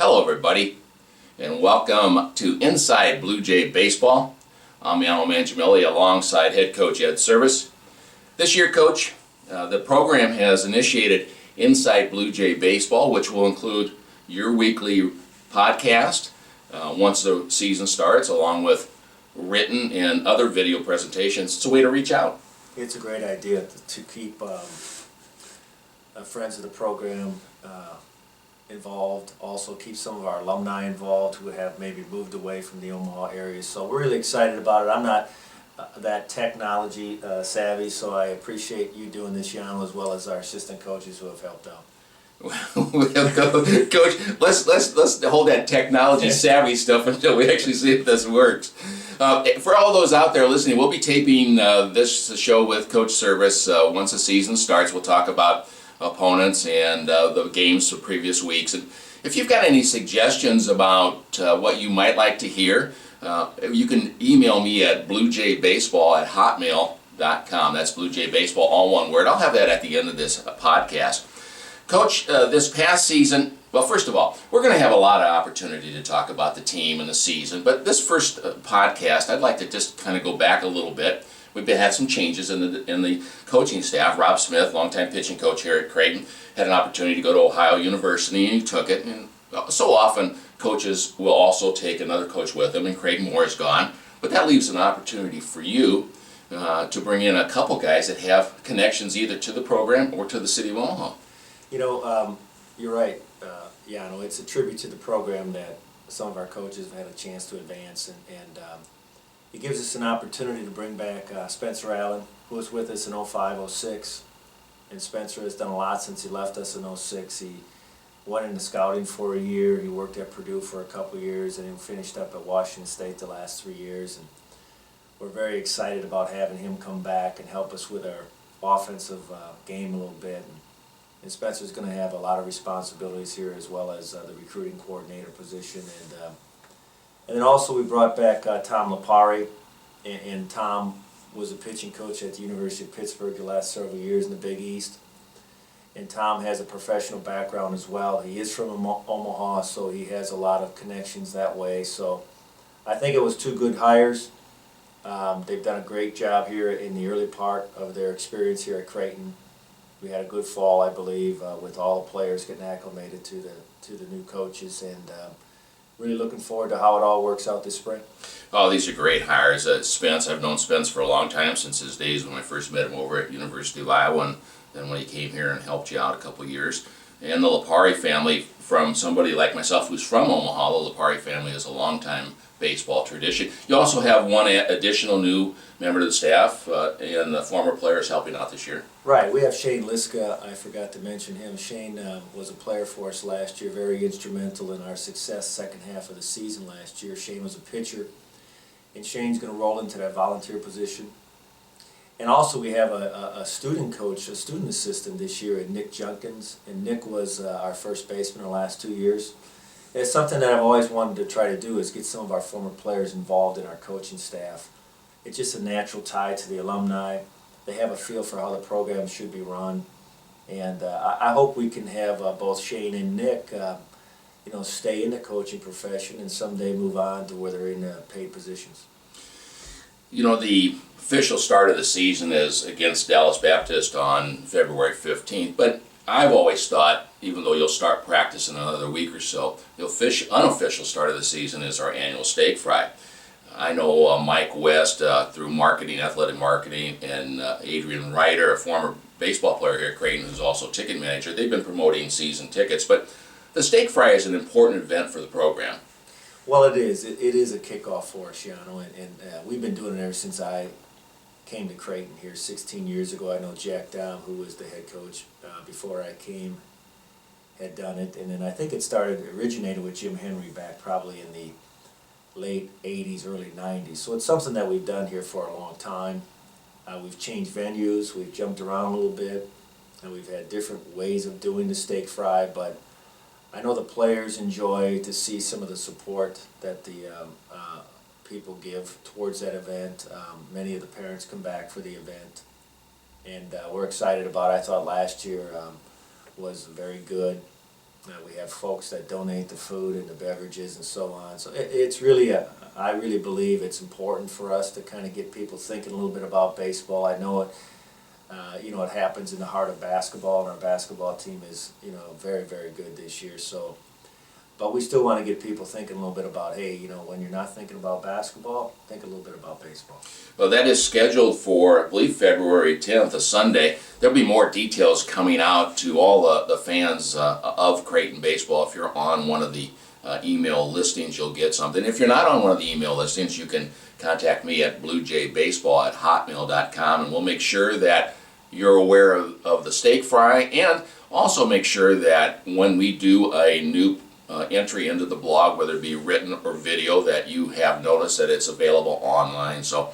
Hello everybody, and welcome to Inside Blue Jay Baseball. I'm Alan Mangiamelli alongside head coach Ed Servais. This year, Coach, the program has initiated Inside Blue Jay Baseball, which will include your weekly podcast once the season starts, along with written and other video presentations. It's a way to reach out. It's a great idea to keep friends of the program involved, also keep some of our alumni involved who have maybe moved away from the Omaha area. So we're really excited about it. I'm not that technology savvy, so I appreciate you doing this, Jan, as well as our assistant coaches who have helped out. Coach, let's hold that technology savvy stuff until we actually see if this works. For all those out there listening, we'll be taping this show with Coach Servais once the season starts. We'll talk about opponents and the games of previous weeks. And if you've got any suggestions about what you might like to hear, you can email me at bluejaybaseball@hotmail.com. That's bluejaybaseball, all one word. I'll have that at the end of this podcast. Coach, this past season, well, first of all, we're going to have a lot of opportunity to talk about the team and the season, but this first podcast, I'd like to just kind of go back a little bit. We've had some changes in the coaching staff. Rob Smith, longtime pitching coach here at Creighton, had an opportunity to go to Ohio University, and he took it. And so often, coaches will also take another coach with them, and Creighton Moore is gone. But that leaves an opportunity for you to bring in a couple guys that have connections either to the program or to the city of Omaha. You know, you're right, Yano. It's a tribute to the program that some of our coaches have had a chance to advance, and it gives us an opportunity to bring back Spencer Allen, who was with us in 05, 06, and Spencer has done a lot since he left us in 06. He went into scouting for a year, he worked at Purdue for a couple of years, and he finished up at Washington State the last 3 years, and we're very excited about having him come back and help us with our offensive game a little bit. And Spencer's going to have a lot of responsibilities here, as well as the recruiting coordinator position. And then also we brought back Tom Lipari, and Tom was a pitching coach at the University of Pittsburgh the last several years in the Big East. And Tom has a professional background as well. He is from Omaha, so he has a lot of connections that way. So I think it was two good hires. They've done a great job here in the early part of their experience here at Creighton. We had a good fall, I believe, with all the players getting acclimated to the new coaches, and really looking forward to how it all works out this spring. Oh, these are great hires. Spence, I've known Spence for a long time, since his days when I first met him over at University of Iowa, and then when he came here and helped you out a couple of years. And the Lipari family, from somebody like myself who's from Omaha, the Lipari family is a long-time baseball tradition. You also have one additional new member of the staff and the former players helping out this year. Right, we have Shane Liska. I forgot to mention him. Shane was a player for us last year, very instrumental in our success second half of the season last year. Shane was a pitcher, and Shane's going to roll into that volunteer position. And also we have a student coach, a student assistant this year, Nick Junkins, and Nick was our first baseman the last 2 years. It's something that I've always wanted to try to do, is get some of our former players involved in our coaching staff. It's just a natural tie to the alumni. They have a feel for how the program should be run, and I hope we can have both Shane and Nick, stay in the coaching profession and someday move on to where they're in paid positions. You know, the official start of the season is against Dallas Baptist on February 15th, but I've always thought, even though you'll start practice in another week or so, the unofficial start of the season is our annual steak fry. I know Mike West through marketing, athletic marketing, and Adrian Ryder, a former baseball player here at Creighton who's also ticket manager. They've been promoting season tickets, but the steak fry is an important event for the program. Well, it is. It is a kickoff for us, Yano, and we've been doing it ever since I came to Creighton here 16 years ago. I know Jack Dom, who was the head coach before I came, had done it, and then I think it originated with Jim Henry back probably in the late 80s, early 90s. So it's something that we've done here for a long time. We've changed venues, we've jumped around a little bit, and we've had different ways of doing the steak fry, but I know the players enjoy to see some of the support that the people give towards that event. Many of the parents come back for the event, and we're excited about it. I thought last year was very good. We have folks that donate the food and the beverages and so on. So it's really I really believe it's important for us to kind of get people thinking a little bit about baseball. I know it, it happens in the heart of basketball, and our basketball team is, very, very good this year. So, but we still want to get people thinking a little bit about, hey, when you're not thinking about basketball, think a little bit about baseball. Well, that is scheduled for, I believe, February 10th, a Sunday. There'll be more details coming out to all the fans of Creighton baseball. If you're on one of the email listings, you'll get something. If you're not on one of the email listings, you can contact me at bluejaybaseball@hotmail.com, and we'll make sure that you're aware of the steak fry, and also make sure that when we do a new entry into the blog, whether it be written or video, that you have noticed that it's available online. So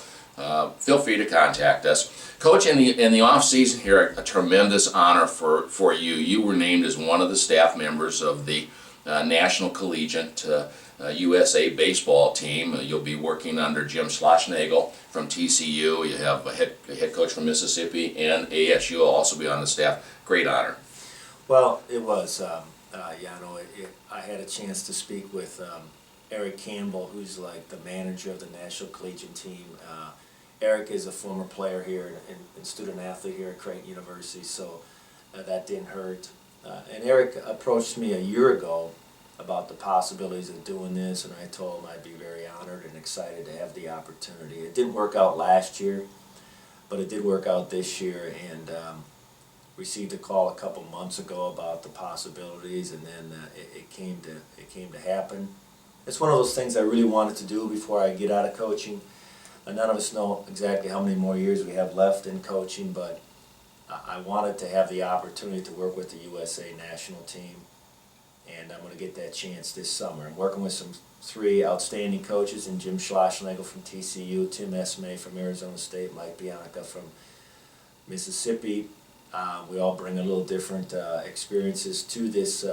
feel free to contact us. Coach, in the off season here, a tremendous honor for you. You were named as one of the staff members of the National Collegiate USA baseball team. You'll be working under Jim Schlossnagel from TCU. You have a head coach from Mississippi, and ASU will also be on the staff. Great honor. Well, it was, I had a chance to speak with Eric Campbell, who's like the manager of the National Collegiate team. Eric is a former player here and student athlete here at Creighton University, so that didn't hurt. And Eric approached me a year ago about the possibilities of doing this, and I told him I'd be very honored and excited to have the opportunity. It didn't work out last year, but it did work out this year, and received a call a couple months ago about the possibilities, and then it came to happen. It's one of those things I really wanted to do before I get out of coaching. None of us know exactly how many more years we have left in coaching, but I wanted to have the opportunity to work with the USA national team, and I'm going to get that chance this summer. I'm working with some three outstanding coaches, and Jim Schlossnagel from TCU, Tim Esme from Arizona State, Mike Bianca from Mississippi. We all bring a little different experiences to this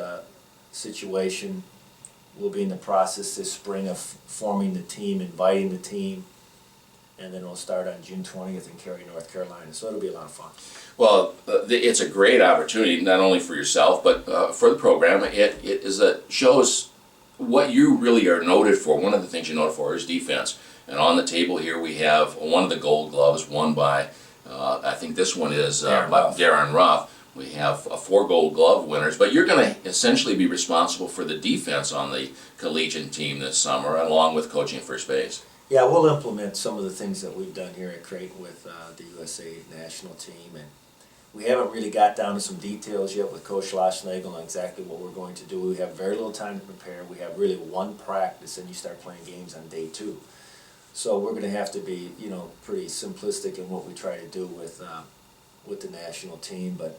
situation. We'll be in the process this spring of forming the team, inviting the team, and then we'll start on June 20th in Cary, North Carolina. So it'll be a lot of fun. Well, it's a great opportunity, not only for yourself, but for the program. It shows what you really are noted for. One of the things you're noted for is defense. And on the table here we have one of the gold gloves won by, I think this one is Darren Ruff. We have 4 gold glove winners, but you're going to essentially be responsible for the defense on the collegiate team this summer, along with coaching first base. Yeah, we'll implement some of the things that we've done here at Creighton with the USA national team, and we haven't really got down to some details yet with Coach Schlossnagel on exactly what we're going to do. We have very little time to prepare. We have really one practice, and you start playing games on day 2. So we're going to have to be, pretty simplistic in what we try to do with the national team. But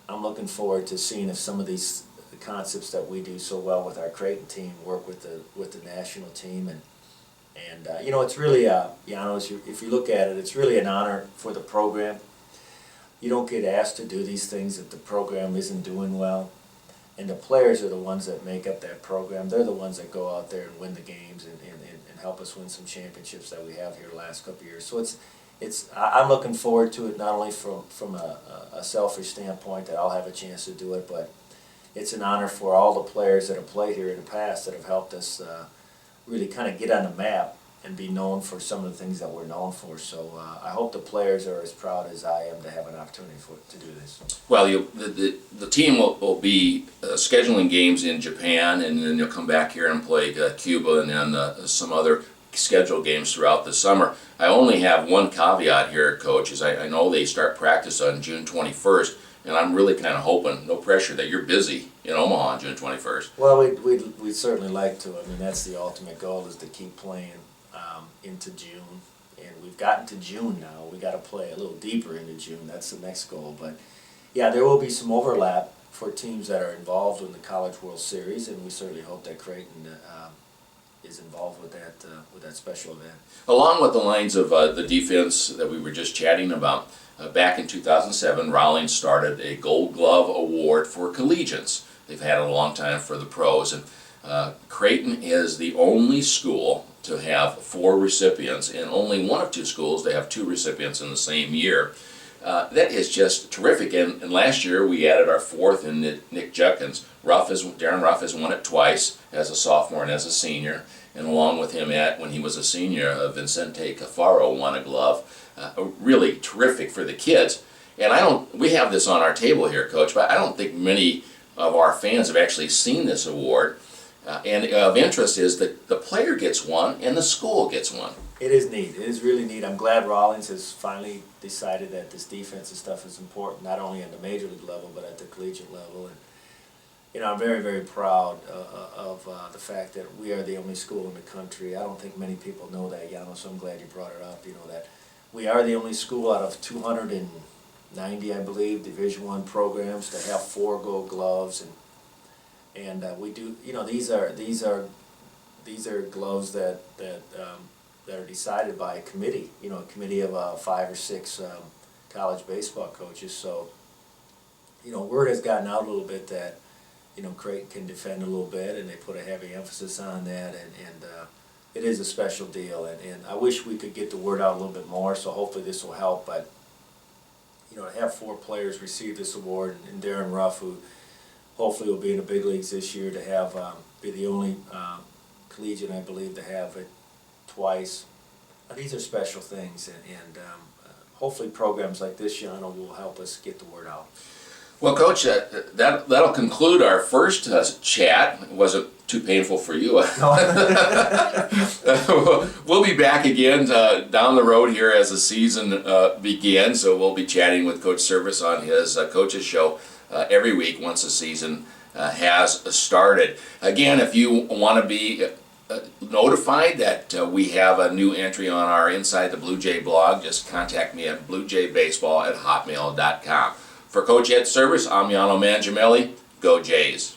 I'm looking forward to seeing if some of these concepts that we do so well with our Creighton team work with the national team. And it's really, if you look at it, it's really an honor for the program. You don't get asked to do these things if the program isn't doing well. And the players are the ones that make up that program. They're the ones that go out there and win the games and help us win some championships that we have here the last couple of years. So I'm looking forward to it, not only from a selfish standpoint that I'll have a chance to do it, but it's an honor for all the players that have played here in the past that have helped us really kind of get on the map and be known for some of the things that we're known for. So I hope the players are as proud as I am to have an opportunity to do this. Well, the team will be scheduling games in Japan, and then you'll come back here and play Cuba, and then some other scheduled games throughout the summer. I only have one caveat here, Coach, is I know they start practice on June 21st, and I'm really kind of hoping, no pressure, that you're busy in Omaha on June 21st. Well, we'd certainly like to. I mean, that's the ultimate goal, is to keep playing into June. And we've gotten to June now. We got to play a little deeper into June. That's the next goal. But yeah, there will be some overlap for teams that are involved in the College World Series, and we certainly hope that Creighton is involved with that special event. Along with the lines of the defense that we were just chatting about, back in 2007, Rawlings started a Gold Glove Award for collegiates. They've had it a long time for the pros, and Creighton is the only school to have 4 recipients, and only one of 2 schools to have 2 recipients in the same year. That is just terrific. And last year we added our fourth in Nick Judkins. Darren Ruff has won it twice as a sophomore and as a senior. And along with him when he was a senior, Vincente Cafaro won a glove. Really terrific for the kids. And we have this on our table here, Coach, but I don't think many of our fans have actually seen this award. And of interest is that the player gets one and the school gets one. It is neat. It is really neat. I'm glad Rollins has finally decided that this defensive stuff is important, not only at the major league level, but at the collegiate level. And I'm very, very proud of the fact that we are the only school in the country. I don't think many people know that, Yano, so I'm glad you brought it up. That we are the only school out of 290, I believe, Division I programs to have 4 Gold Gloves, and we do. These are gloves that are decided by a committee. A committee of 5 or 6 college baseball coaches. So, word has gotten out a little bit that Creighton can defend a little bit, and they put a heavy emphasis on that, and it is a special deal, and I wish we could get the word out a little bit more, so hopefully this will help. But to have 4 players receive this award, and Darren Ruff, who hopefully will be in the big leagues this year, to have be the only collegiate, I believe, to have it twice. These are special things, and hopefully programs like this, Yano, will help us get the word out. Well, Coach, that'll conclude our first chat. It wasn't too painful for you. We'll be back again down the road here as the season begins. So we'll be chatting with Coach Servais on his Coach's Show every week once the season has started. Again, if you want to be notified that we have a new entry on our Inside the Blue Jay blog, just contact me at bluejaybaseball@hotmail.com. For Coach Ed Servais, I'm Yano Mangiamelli. Go Jays.